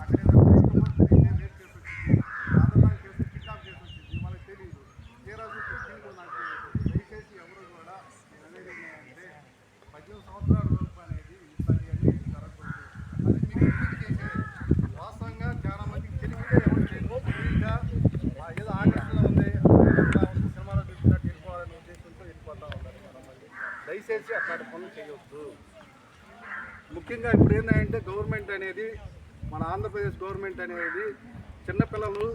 అక్కడ రేపు చేసి వచ్చింది, ఆంధ్రప్రదేశ్ చేసి కిడ్నాప్ చేసి వచ్చింది, మనకు తెలియదు. తీరా చూస్తే దీంట్లో నాకు తెలియదు. దయచేసి ఎవరు కూడా నేను అనేది ఏంటంటే 18 సంవత్సరాల లోపు అనేది ఇట్లాంటివన్నీ జరగకూడదు. అది మీకు తెలియదు చేసే వాస్తవంగా చాలా మందికి తెలివిగా ఎవరు చేయరు. తెలివిగా ఏదో ఆర్టిస్టులో ఉంది, సినిమాలో చూసినట్టు వెళ్ళిపోవాలనే ఉద్దేశంతో వెళ్ళిపోతూ ఉంటారు చాలామంది. దయచేసి అట్లాంటి పనులు చేయవద్దు. ముఖ్యంగా ఇప్పుడు ఏంటంటే గవర్నమెంట్ అనేది, మన ఆంధ్రప్రదేశ్ గవర్నమెంట్ అనేది చిన్నపిల్లలు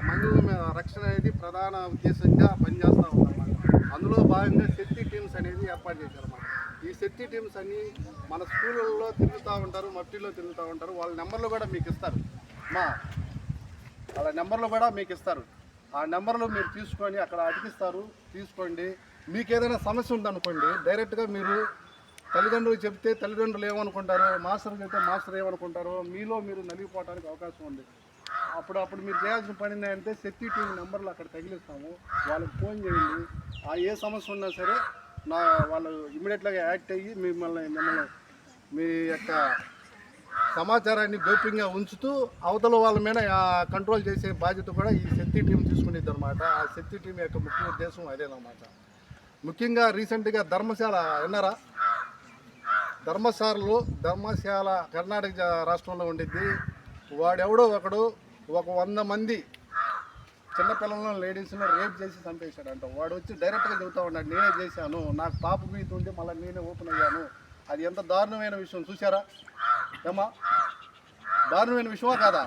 మహిళల రక్షణ అనేది ప్రధాన ఉద్దేశంగా పనిచేస్తూ ఉందన్నమాట. అందులో భాగంగా శక్తి టీమ్స్ అనేది ఏర్పాటు చేశారన్నమాట. ఈ శక్తి టీమ్స్ అన్ని మన స్కూళ్ళల్లో తిరుగుతూ ఉంటారు, మట్టిలో తిరుగుతూ ఉంటారు. వాళ్ళ నెంబర్లు కూడా మీకు ఇస్తారు, వాళ్ళ నెంబర్లు కూడా మీకు ఇస్తారు. ఆ నెంబర్లు మీరు తీసుకొని అక్కడ అతికిస్తారు, తీసుకోండి. మీకు ఏదైనా సమస్య ఉందనుకోండి, డైరెక్ట్గా మీరు తల్లిదండ్రులు చెప్తే తల్లిదండ్రులు ఏమనుకుంటారో, మాస్టర్ చెప్తే మాస్టర్ ఏమనుకుంటారో, మీలో మీరు నలిగిపోవడానికి అవకాశం ఉంది. అప్పుడు మీరు చేయాల్సిన పని ఏంటంటే శక్తి టీవీ నెంబర్లు అక్కడ తగిలిస్తాము, వాళ్ళకి ఫోన్ చేయండి. ఏ సమస్య ఉన్నా సరే వాళ్ళు ఇమ్మీడియట్గా యాక్ట్ అయ్యి మిమ్మల్ని మీ యొక్క సమాచారాన్ని గోప్యంగా ఉంచుతూ అవతల వాళ్ళ మీద కంట్రోల్ చేసే బాధ్యత కూడా ఈ శక్తి టీం తీసుకునేది అనమాట. ఆ శక్తి టీం యొక్క ముఖ్య ఉద్దేశం అదేనమాట. ముఖ్యంగా రీసెంట్గా ధర్మశాల విన్నారా? ధర్మశాల కర్ణాటక రాష్ట్రంలో ఉండిద్ది. వాడెవడో ఒకడు 100 మంది చిన్నపిల్లలను లేడీస్ను రేప్ చేసి చంపేశాడంట. వాడు వచ్చి డైరెక్ట్గా చెబుతూ ఉన్నాడు, నేనే చేశాను, నాకు పాప మీద ఉండి మళ్ళీ నేనే ఓపెన్ అయ్యాను. అది ఎంత దారుణమైన విషయం చూసారా? ఏమా దారుణమైన విషయమా కాదా?